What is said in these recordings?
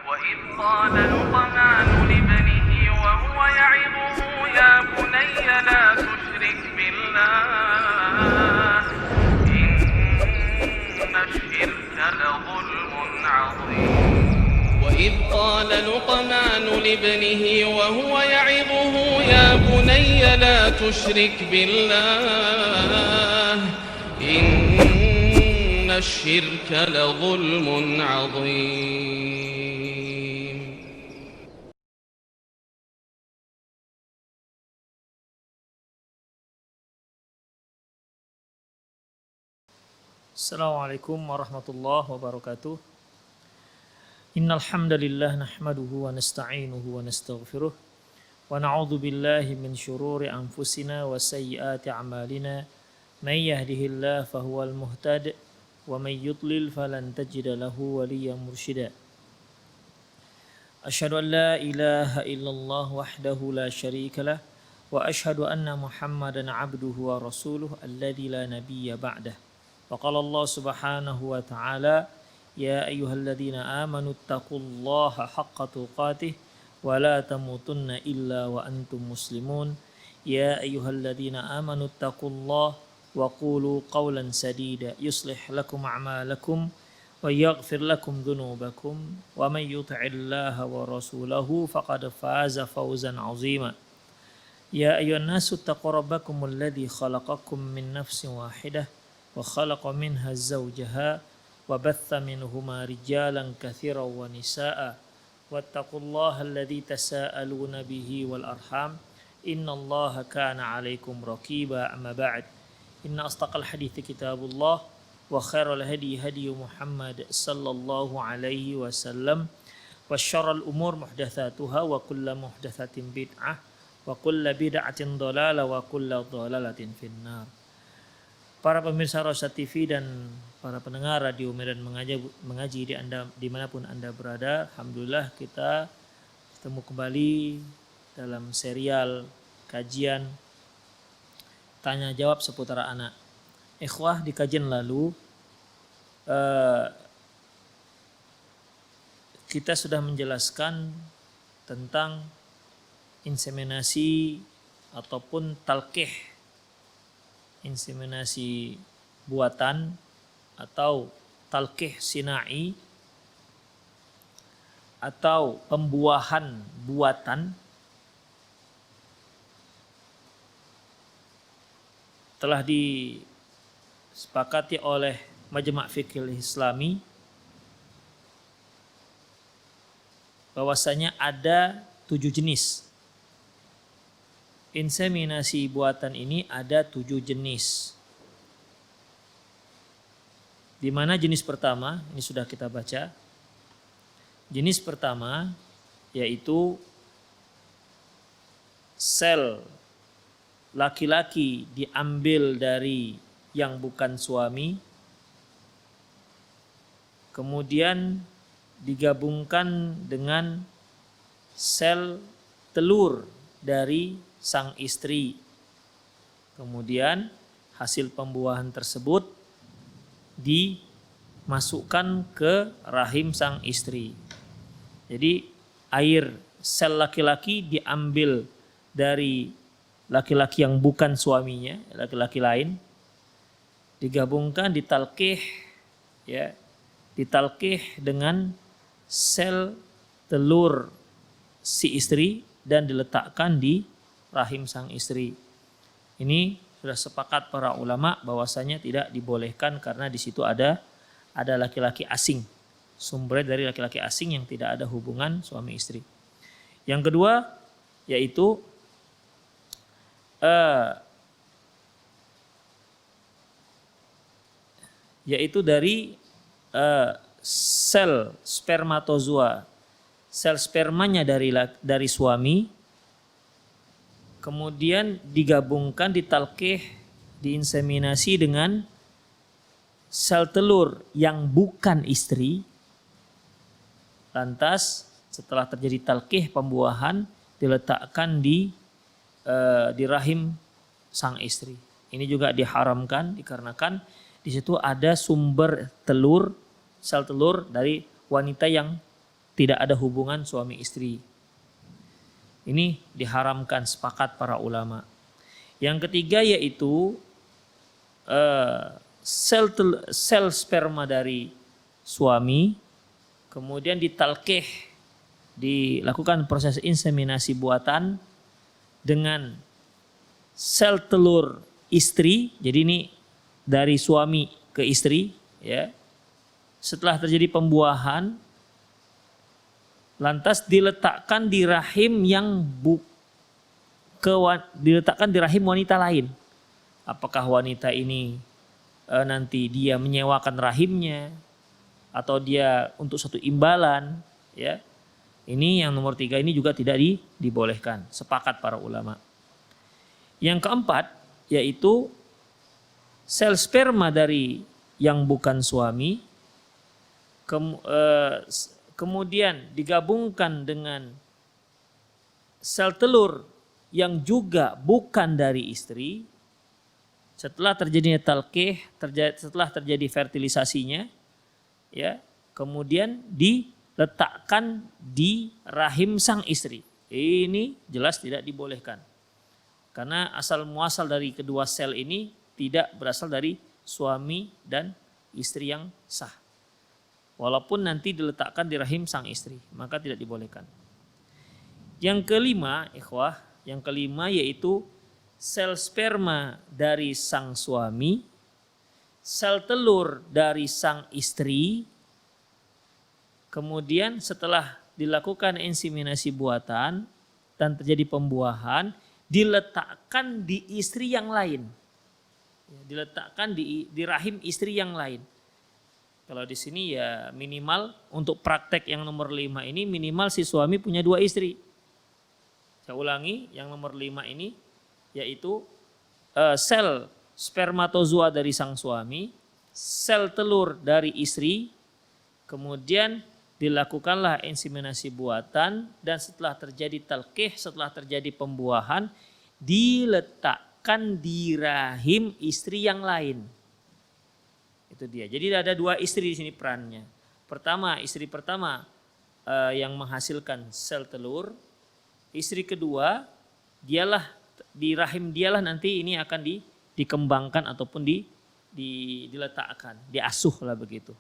وإذ قال لقمان لابنه وهو يعظه يا بني لا تشرك بالله إن الشرك لظلم عظيم وإذ قال لقمان لابنه وهو يعظه يا بني لا تشرك بالله إن الشرك لظلم عظيم. Assalamualaikum warahmatullahi wabarakatuh. Innal hamdalillah nahmaduhu wa nasta'inuhu wa nastaghfiruh wa na'udzu billahi min shururi anfusina wa sayyiati a'malina. May yahdihillahu fahuwal muhtad wa may yudlil falan tajida lahu waliyyan mursyida. Asyhadu an la ilaha illallah wahdahu la syarika lah wa asyhadu anna Muhammadan 'abduhu wa rasuluhu alladzi la nabiyya ba'dah. Wa qala Allah subhanahu wa ta'ala ya ayyuhalladzina amanu taqullaha haqqa tuqatih wa la tamutunna illa wa antum muslimun. Ya ayyuhalladzina amanu taqullaha wa qulu qawlan sadida yuslih lakum a'malakum wa yaghfir lakum dhunubakum wa may yuti'illaha wa rasulahu faqad faza fawzan 'azima. Ya ayyuhan nasu taqu rabbakumul ladzi khalaqakum min nafsin wahidah wa khalaqa minha zawjaha wa batha minhuma rijalan katsiran wa nisaa'a wattaqullaha alladzi tasaaluna bihi wal arham innallaha kana 'alaikum raqiba. Amma ba'd, inna asdaqal hadithi kitabullah wa khairal hadi hadi Muhammad sallallahu alaihi wasallam wa syarrul umur muhdatsatuha wa kullu muhdatsatin bid'ah wa kullu bid'atin dhalalah wa kullu dhalalatin finnar. Para pemirsa Rosyad TV dan para pendengar radio Medan mengaji dimanapun Anda berada, alhamdulillah kita ketemu kembali dalam serial kajian tanya jawab seputar anak. Ikhwah, di kajian lalu kita sudah menjelaskan tentang inseminasi ataupun talqih, inseminasi buatan atau talqih sinai atau pembuahan buatan telah disepakati oleh Majma' Fiqhil Islami bahwasanya ada 7 jenis. Inseminasi buatan ini ada 7 jenis. Di mana jenis pertama, ini sudah kita baca. Jenis pertama yaitu sel laki-laki diambil dari yang bukan suami, kemudian digabungkan dengan sel telur dari sang istri. Kemudian hasil pembuahan tersebut dimasukkan ke rahim sang istri. Jadi air sel laki-laki diambil dari laki-laki yang bukan suaminya, laki-laki lain, digabungkan ditalqih, ya, ditalqih dengan sel telur si istri dan diletakkan di rahim sang istri. Ini sudah sepakat para ulama bahwasanya tidak dibolehkan karena di situ ada laki-laki asing, sumbernya dari laki-laki asing yang tidak ada hubungan suami istri. Yang kedua yaitu dari sel spermatozoa, sel spermanya dari suami, kemudian digabungkan, ditalqih, diinseminasi dengan sel telur yang bukan istri. Lantas setelah terjadi talqih, pembuahan, diletakkan di rahim sang istri. Ini juga diharamkan dikarenakan di situ ada sumber telur, sel telur dari wanita yang tidak ada hubungan suami istri. Ini diharamkan, sepakat para ulama. Yang ketiga yaitu sel sperma dari suami kemudian ditalkih, dilakukan proses inseminasi buatan dengan sel telur istri. Jadi ini dari suami ke istri, ya. Setelah terjadi pembuahan, lantas diletakkan di rahim diletakkan di rahim wanita lain. Apakah wanita ini nanti dia menyewakan rahimnya atau dia untuk satu imbalan, ya. Ini yang nomor 3 ini juga tidak dibolehkan. Sepakat para ulama. Yang keempat yaitu sel sperma dari yang bukan suami kemudian digabungkan dengan sel telur yang juga bukan dari istri. Setelah terjadinya talqih, setelah terjadi fertilisasinya, ya, kemudian diletakkan di rahim sang istri. Ini jelas tidak dibolehkan. Karena asal muasal dari kedua sel ini tidak berasal dari suami dan istri yang sah. Walaupun nanti diletakkan di rahim sang istri, maka tidak dibolehkan. Yang kelima, ikhwah, yang kelima yaitu sel sperma dari sang suami, sel telur dari sang istri, kemudian setelah dilakukan inseminasi buatan dan terjadi pembuahan, diletakkan di istri yang lain. Diletakkan di rahim istri yang lain. Kalau di sini ya minimal untuk praktek yang nomor 5 ini minimal si suami punya 2 istri. Saya ulangi, yang nomor 5 ini yaitu sel spermatozoa dari sang suami, sel telur dari istri, kemudian dilakukanlah inseminasi buatan dan setelah terjadi talqih, setelah terjadi pembuahan, diletakkan di rahim istri yang lain. Itu dia. Jadi ada 2 istri di sini perannya. Pertama, istri pertama yang menghasilkan sel telur, istri kedua dialah di rahim dialah nanti ini akan dikembangkan ataupun diletakkan, diasuh lah begitu.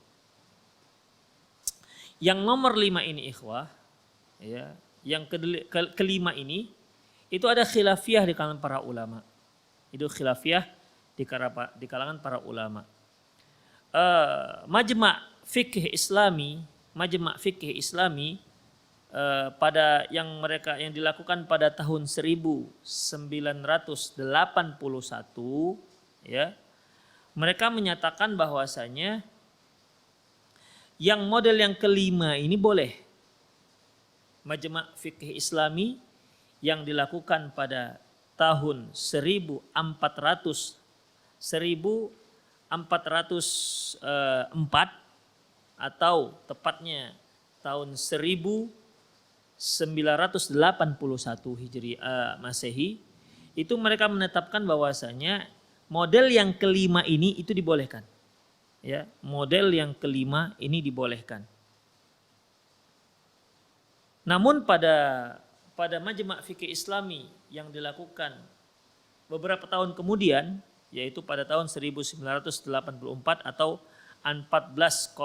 Yang nomor 5 ini ikhwah, ya, yang kelima ini itu ada khilafiyah di kalangan para ulama. Itu khilafiyah di kalangan para ulama. Majma' fikih Islami pada yang dilakukan pada tahun 1981, ya, mereka menyatakan bahwasanya yang model yang kelima ini boleh. Majma' fikih Islami yang dilakukan pada tahun 1404 atau tepatnya tahun 1981 Hijriah Masehi, itu mereka menetapkan bahwasanya model yang kelima ini itu dibolehkan. Ya, model yang kelima ini dibolehkan. Namun pada Majma' Fikih Islami yang dilakukan beberapa tahun kemudian, yaitu pada tahun 1984 atau 1407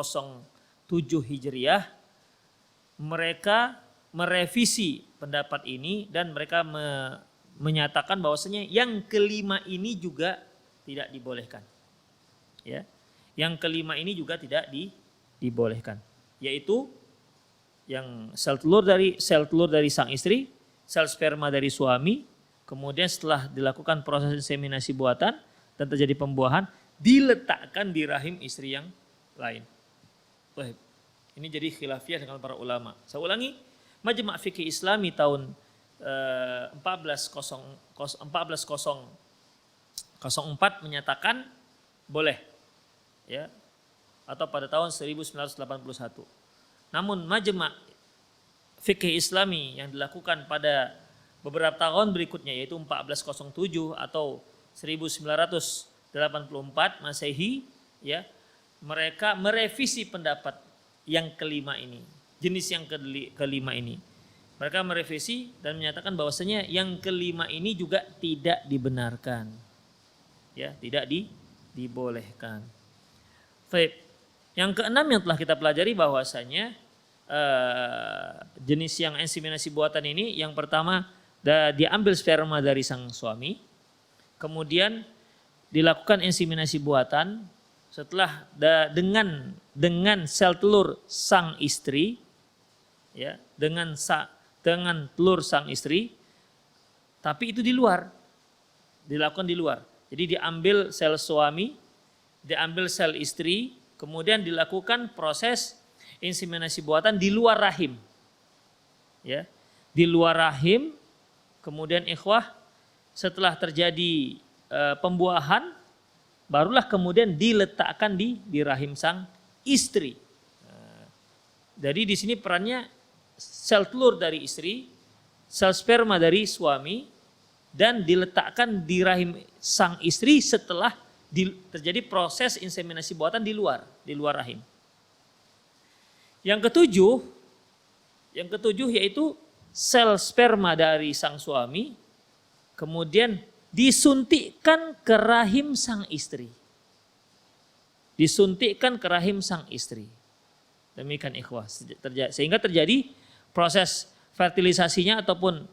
Hijriah, mereka merevisi pendapat ini dan mereka menyatakan bahwasanya yang kelima ini juga tidak dibolehkan. Ya. Yang kelima ini juga tidak dibolehkan, yaitu yang sel telur dari sang istri, sel sperma dari suami, kemudian setelah dilakukan proses inseminasi buatan dan terjadi pembuahan, diletakkan di rahim istri yang lain. Baik. Ini jadi khilafiyah dengan para ulama. Saya ulangi, Majma' Fikih Islami tahun 1404 menyatakan boleh, ya, atau pada tahun 1981. Namun Majma' Fikih Islami yang dilakukan pada beberapa tahun berikutnya, yaitu 1407 atau 1984 Masehi, ya, mereka merevisi pendapat yang kelima ini. jenis yang kelima ini. Mereka merevisi dan menyatakan bahwasanya yang kelima ini juga tidak dibenarkan. Ya, tidak dibolehkan. Baik. Yang keenam yang telah kita pelajari bahwasanya jenis yang inseminasi buatan ini, yang pertama diambil sperma dari sang suami, kemudian dilakukan inseminasi buatan setelah dengan sel telur sang istri, ya, dengan telur sang istri, tapi itu dilakukan di luar. Jadi diambil sel suami, diambil sel istri, kemudian dilakukan proses inseminasi buatan di luar rahim. Ya, di luar rahim, kemudian ikhwah setelah terjadi pembuahan, barulah kemudian diletakkan di rahim sang istri. Jadi di sini perannya sel telur dari istri, sel sperma dari suami, dan diletakkan di rahim sang istri setelah terjadi proses inseminasi buatan di luar rahim. Yang ketujuh yaitu sel sperma dari sang suami kemudian disuntikkan ke rahim sang istri. Disuntikkan ke rahim sang istri. Demikian ikhwah, sehingga terjadi proses fertilisasinya ataupun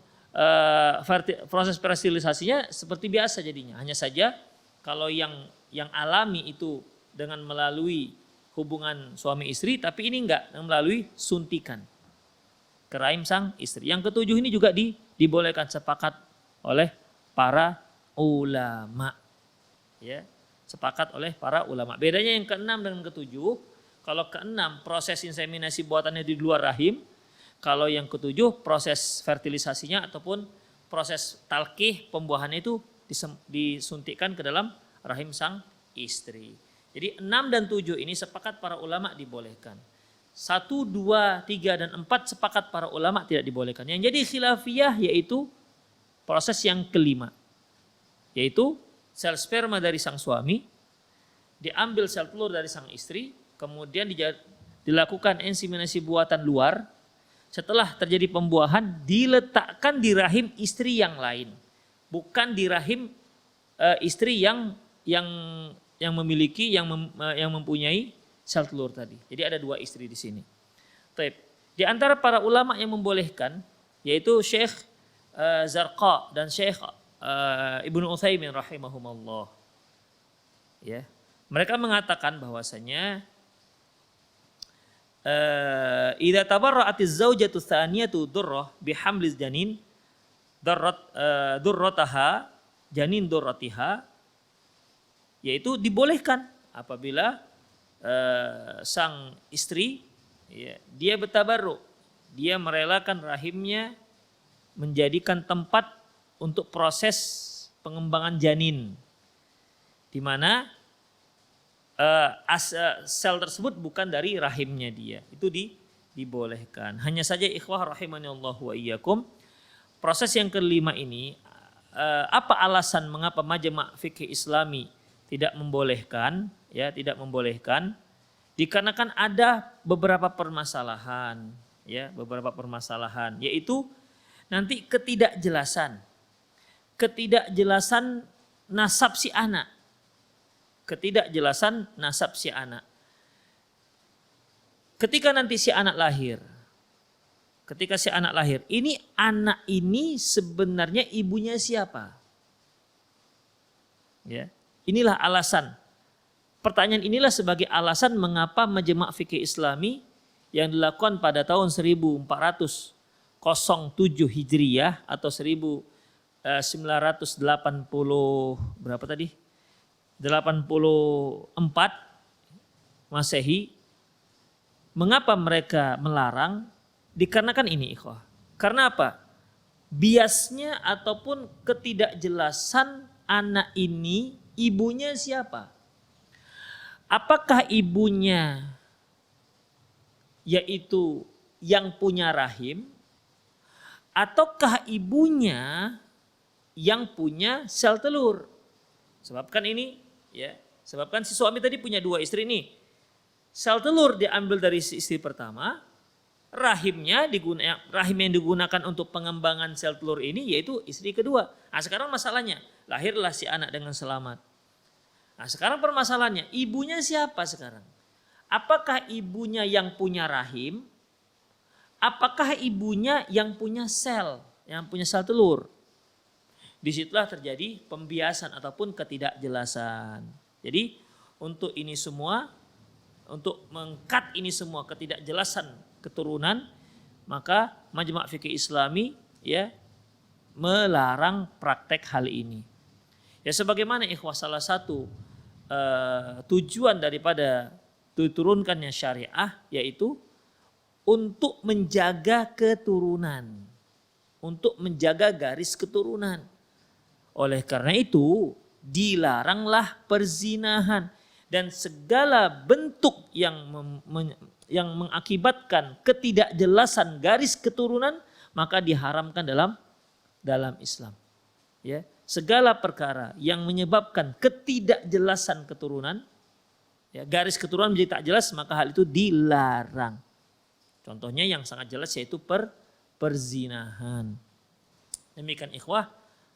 proses fertilisasinya seperti biasa jadinya. Hanya saja kalau yang alami itu dengan melalui hubungan suami istri, tapi ini enggak, melalui suntikan ke rahim sang istri. Yang ketujuh ini juga dibolehkan, sepakat oleh para ulama. Ya, sepakat oleh para ulama. Bedanya yang keenam dengan ketujuh, kalau keenam proses inseminasi buatannya di luar rahim, kalau yang ketujuh proses fertilisasinya ataupun proses talqih pembuahannya itu disuntikkan ke dalam rahim sang istri. Jadi 6 dan 7 ini sepakat para ulama dibolehkan. 1, 2, 3 dan 4 sepakat para ulama tidak dibolehkan. Yang jadi khilafiyah yaitu proses yang kelima. Yaitu sel sperma dari sang suami, diambil sel telur dari sang istri, kemudian dilakukan inseminasi buatan luar. Setelah terjadi pembuahan diletakkan di rahim istri yang lain. Bukan di rahim istri yang memiliki yang mempunyai sel telur tadi. Jadi ada 2 istri di sini. Di antara para ulama yang membolehkan yaitu Syekh Zarqa dan Syekh Ibnu Utsaimin rahimahumullah. Ya. Mereka mengatakan bahwasanya idza tabarra'atiz zaujatu tsaniyatu durrah bihamliz janin durrataha janin durratiha, yaitu dibolehkan apabila sang istri ya, dia bertabarruk, dia merelakan rahimnya menjadikan tempat untuk proses pengembangan janin, di mana sel tersebut bukan dari rahimnya dia, itu dibolehkan. Hanya saja ikhwah rahimanallahu wa iyyakum, proses yang kelima ini apa alasan mengapa Majma' Fikih Islami tidak membolehkan? Ya, tidak membolehkan dikarenakan ada beberapa permasalahan, ya, beberapa permasalahan, yaitu nanti ketidakjelasan nasab si anak. Ketidakjelasan nasab si anak. Ketika nanti si anak lahir, ini anak ini sebenarnya ibunya siapa? Ya, inilah alasan. Pertanyaan inilah sebagai alasan mengapa Majma' Fikih Islami yang dilakukan pada tahun 1407 Hijriyah atau 1980 berapa tadi? 84 Masehi. Mengapa mereka melarang? Dikarenakan ini ikhwah. Karena apa? Biasnya ataupun ketidakjelasan anak ini ibunya siapa? Apakah ibunya yaitu yang punya rahim, ataukah ibunya yang punya sel telur? Sebabkan ini, ya, sebabkan si suami tadi punya 2 istri nih. Sel telur diambil dari si istri pertama, rahim yang digunakan untuk pengembangan sel telur ini yaitu istri kedua. Nah sekarang masalahnya, lahirlah si anak dengan selamat. Nah sekarang permasalahannya, ibunya siapa sekarang? Apakah ibunya yang punya rahim? Apakah ibunya yang punya sel telur? Disitulah terjadi pembiasan ataupun ketidakjelasan. Jadi untuk ini semua, untuk mengkat ini semua ketidakjelasan keturunan, maka Majma' Fiqih Islami ya melarang praktek hal ini. Ya sebagaimana ikhwah salah satu tujuan daripada diturunkannya syariah yaitu untuk menjaga keturunan, untuk menjaga garis keturunan. Oleh karena itu dilaranglah perzinahan dan segala bentuk yang mengakibatkan ketidakjelasan garis keturunan maka diharamkan dalam Islam. Ya, segala perkara yang menyebabkan ketidakjelasan keturunan, ya, garis keturunan menjadi tak jelas maka hal itu dilarang. Contohnya yang sangat jelas yaitu perzinahan. Demikian ikhwah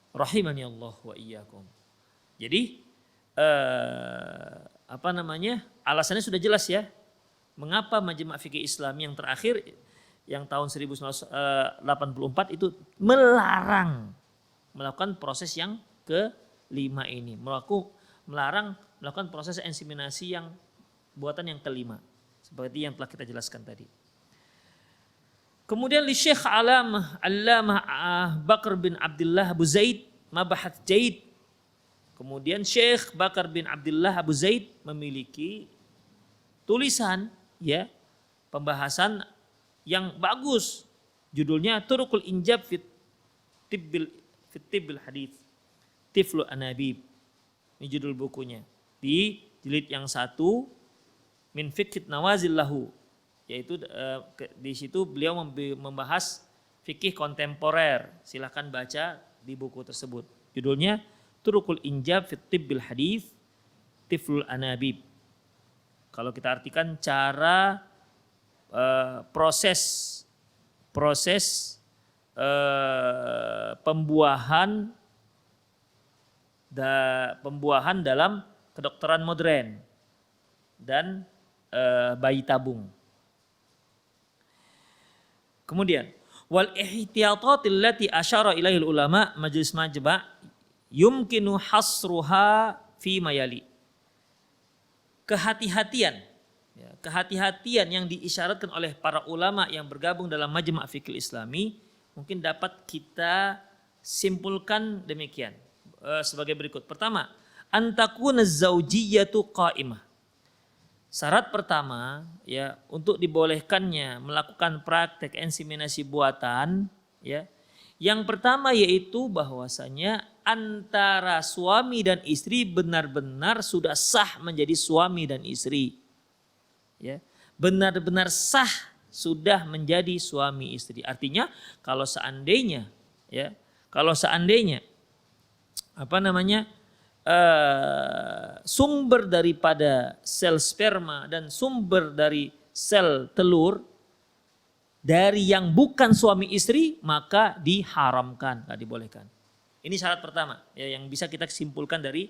rahimani Allah wa iyyakum. Jadi alasannya sudah jelas ya. Mengapa Majma' Fiqih Islami yang terakhir yang tahun 1984 itu melarang melakukan proses yang kelima ini. Melarang melakukan proses inseminasi yang buatan yang kelima. Seperti yang telah kita jelaskan tadi. Kemudian li Syekh Allamah Bakar bin Abdullah Abu Zaid Mabahath Jaid. Kemudian Syekh Bakar bin Abdullah Abu Zaid memiliki tulisan ya pembahasan yang bagus, judulnya Turuqul Injab fit Tibbil Hadits Tiflu Anabib. Ini judul bukunya di jilid yang 1 min fiqh nawazil lahu, yaitu di situ beliau membahas fikih kontemporer. Silahkan baca di buku tersebut. Judulnya Turuqul Injab fit Tibbil Hadits Tiflul Anabib. Kalau kita artikan cara proses pembuahan dalam kedokteran modern dan bayi tabung. Kemudian wal ihtiyatatil lati asyara ilaihil ulama majlis majma' yumkinu hasruha fi mayali. Kehati-hatian yang diisyaratkan oleh para ulama yang bergabung dalam Majma' Fiqih Islami mungkin dapat kita simpulkan demikian sebagai berikut. Pertama, antakuna zaujiyatu qa'imah. Syarat pertama ya untuk dibolehkannya melakukan praktek inseminasi buatan ya. Yang pertama yaitu bahwasanya antara suami dan istri benar-benar sudah sah menjadi suami dan istri. Ya, benar-benar sah sudah menjadi suami istri. Artinya kalau seandainya sumber daripada sel sperma dan sumber dari sel telur dari yang bukan suami istri maka diharamkan, tidak dibolehkan. Ini syarat pertama ya, yang bisa kita simpulkan dari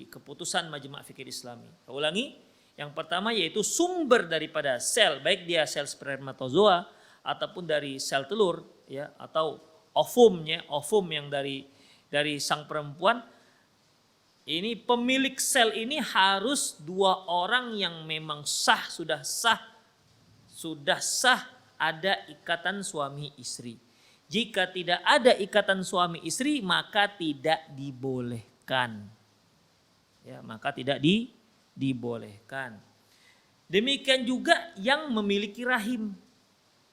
keputusan Majma' Fiqih Islami. Saya ulangi, yang pertama yaitu sumber daripada sel, baik dia sel spermatozoa ataupun dari sel telur ya, atau ovum yang dari sang perempuan. Ini pemilik sel ini harus dua orang yang memang sudah sah ada ikatan suami istri. Jika tidak ada ikatan suami istri maka tidak dibolehkan. Ya, maka tidak dibolehkan. Demikian juga yang memiliki rahim.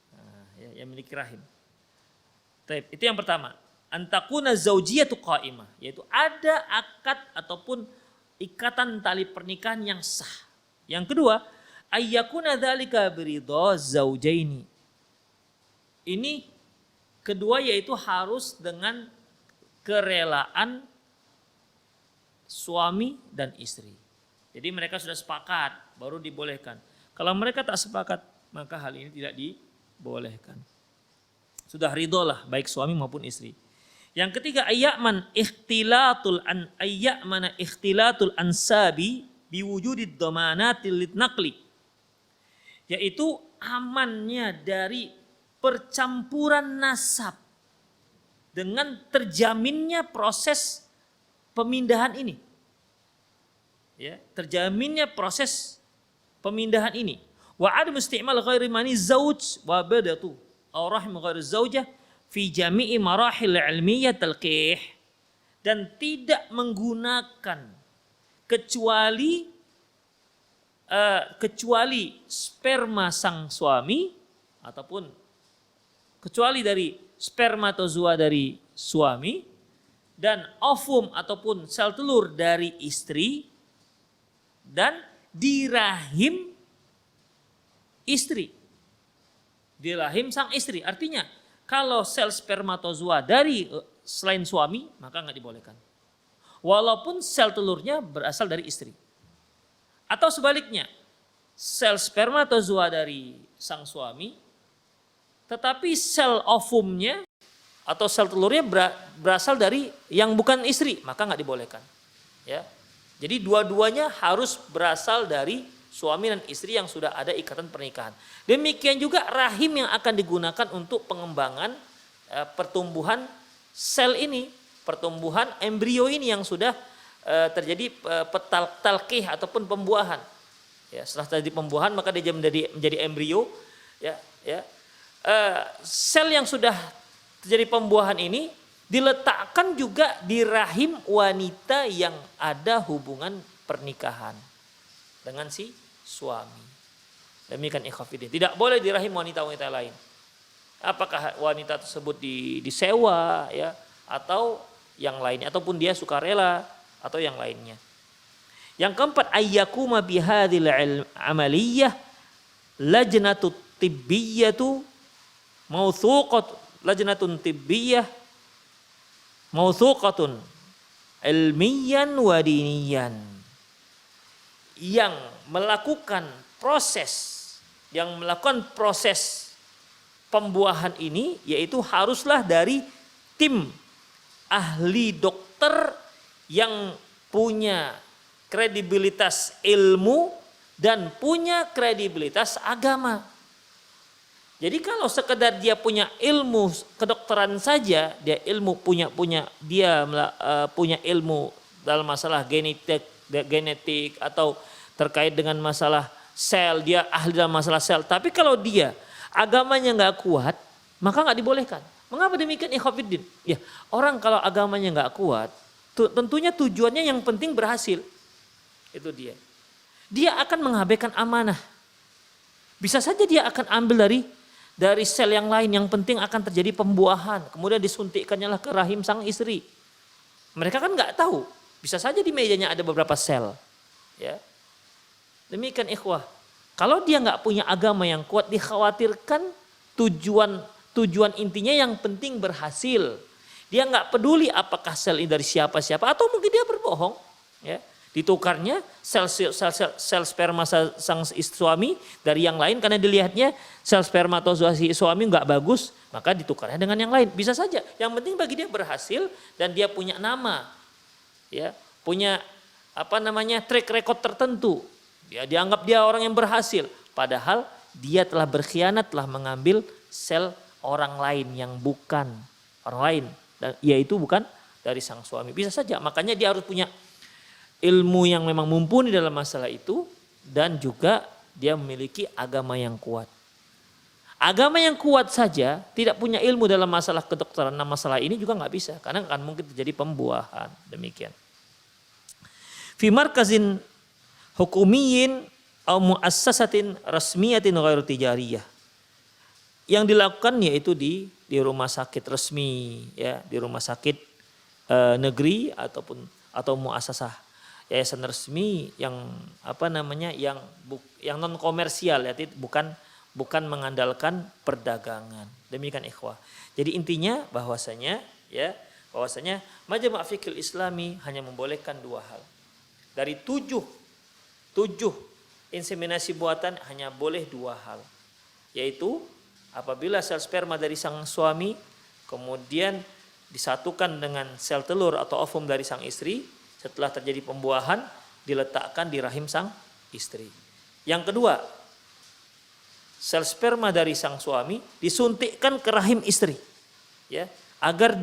Nah, ya, yang memiliki rahim. Itu yang pertama. Antakuna zaujiyatu qa'imah, yaitu ada akad ataupun ikatan tali pernikahan yang sah. Yang kedua, ayyakuna dzalika biridha zaujaini. Ini kedua yaitu harus dengan kerelaan suami dan istri. Jadi mereka sudah sepakat baru dibolehkan. Kalau mereka tak sepakat maka hal ini tidak dibolehkan. Sudah ridholah baik suami maupun istri. Yang ketiga, ayyamana ikhtilatul ansabi biwujudid dhamanatil litnaqli, yaitu amannya dari percampuran nasab dengan terjaminnya proses pemindahan ini. Ya, terjaminnya proses pemindahan ini. Wa adam isti'mal ghairi mani zauj wa badatu aw rahim ghairi zaujah fi jami'i marahil ilmiyah talqih, dan tidak menggunakan kecuali sperma sang suami ataupun kecuali dari spermatozoa dari suami dan ovum ataupun sel telur dari istri dan di rahim istri. Di rahim sang istri. Artinya kalau sel spermatozoa dari selain suami maka nggak dibolehkan. Walaupun sel telurnya berasal dari istri. Atau sebaliknya, sel spermatozoa dari sang suami tetapi sel ovumnya atau sel telurnya berasal dari yang bukan istri, maka nggak dibolehkan. Ya. Jadi dua-duanya harus berasal dari suami dan istri yang sudah ada ikatan pernikahan. Demikian juga rahim yang akan digunakan untuk pengembangan pertumbuhan sel ini, pertumbuhan embrio ini yang sudah terjadi talqih ataupun pembuahan. Ya, setelah terjadi pembuahan maka dia menjadi embrio. Ya. Sel yang sudah terjadi pembuahan ini diletakkan juga di rahim wanita yang ada hubungan pernikahan dengan si suami. Demikian ikhwafidin. Tidak boleh di rahim wanita-wanita lain. Apakah wanita tersebut disewa ya atau yang lainnya ataupun dia sukarela atau yang lainnya. Yang keempat, ayyakuma bihadhil amaliyah lajnatut tibbiyatu lajnatun tibbiyah mawthuqatun ilmiyan wa diniyan, yang melakukan proses pembuahan ini yaitu haruslah dari tim ahli dokter yang punya kredibilitas ilmu dan punya kredibilitas agama. Jadi kalau sekedar dia punya ilmu kedokteran saja, dia punya ilmu dalam masalah genetik atau terkait dengan masalah sel, dia ahli dalam masalah sel. Tapi kalau dia agamanya nggak kuat, maka nggak dibolehkan. Mengapa demikian ikhwatiddin? Ya, orang kalau agamanya nggak kuat, tentunya tujuannya yang penting berhasil. Itu dia. Dia akan mengabaikan amanah. Bisa saja dia akan ambil dari sel yang lain, yang penting akan terjadi pembuahan, kemudian disuntikkannya lah ke rahim sang istri. Mereka kan nggak tahu, bisa saja di mejanya ada beberapa sel. Ya, demikian ikhwah. Kalau dia nggak punya agama yang kuat, dikhawatirkan tujuan intinya yang penting berhasil. Dia nggak peduli apakah sel ini dari siapa-siapa atau mungkin dia berbohong. Ya. Ditukarnya sel sperma sang suami dari yang lain karena dilihatnya sel spermatozoa si suami nggak bagus, maka ditukarnya dengan yang lain. Bisa saja. Yang penting bagi dia berhasil dan dia punya nama, ya, punya track record tertentu. Dia dianggap dia orang yang berhasil. Padahal dia telah berkhianat, telah mengambil sel orang lain yang bukan orang lain, dan yaitu bukan dari sang suami. Bisa saja. Makanya dia harus punya ilmu yang memang mumpuni dalam masalah itu dan juga dia memiliki agama yang kuat. Agama yang kuat saja tidak punya ilmu dalam masalah kedokteran, nah masalah ini juga nggak bisa karena akan mungkin terjadi pembuahan. Demikian. Fi markazin hukumiyin atau muassasatin rasmiyatin ghairu tijariyah. Yang dilakukan yaitu di rumah sakit resmi, ya, di rumah sakit negeri atau muassasah, yayasan resmi yang yang non komersial, ya, bukan mengandalkan perdagangan. Demikian ikhwah. Jadi intinya bahwasanya Majma' Fiqhil Islami hanya membolehkan 2 hal. Dari 7 inseminasi buatan hanya boleh 2 hal. yaitu apabila sel sperma dari sang suami kemudian disatukan dengan sel telur atau ovum dari sang istri, setelah terjadi pembuahan diletakkan di rahim sang istri. Yang kedua, sel sperma dari sang suami disuntikkan ke rahim istri, ya, agar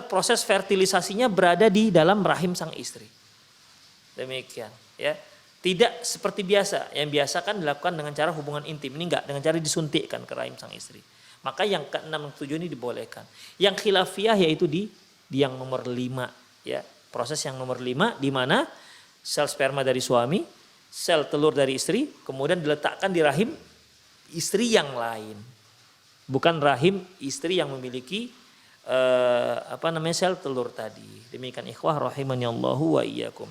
proses fertilisasinya berada di dalam rahim sang istri. Demikian, ya. Tidak seperti biasa, yang biasa kan dilakukan dengan cara hubungan intim, ini enggak, dengan cara disuntikkan ke rahim sang istri. Maka yang ke-6 dan ke-7 ini dibolehkan. Yang khilafiyah yaitu di yang nomor 5, ya. Proses yang nomor 5 di mana sel sperma dari suami, sel telur dari istri kemudian diletakkan di rahim istri yang lain. Bukan rahim istri yang memiliki sel telur tadi. Demikian ikhwah rahimani Allahu wa iyyakum.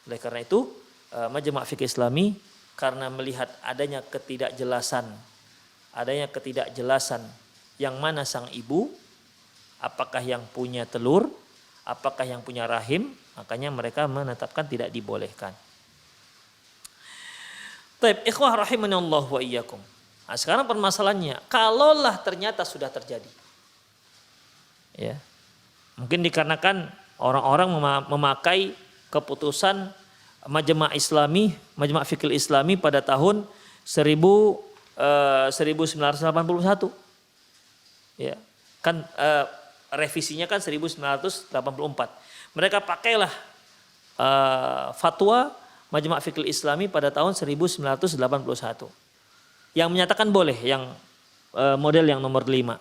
Oleh karena itu Majma' Fiqh Islami karena melihat adanya ketidakjelasan yang mana sang ibu, apakah yang punya telur, apakah yang punya rahim, makanya mereka menetapkan tidak dibolehkan. Baik, ikhwah rahimani Allah wa iyyakum. Nah, sekarang permasalahannya, kalaulah ternyata sudah terjadi, ya, mungkin dikarenakan orang-orang memakai keputusan Majma' Fiqh Islami pada tahun 1981. Ya, kan revisinya kan 1984. Mereka pakailah fatwa Majma' Fiqh Islami pada tahun 1981 yang menyatakan boleh yang model yang nomor 5.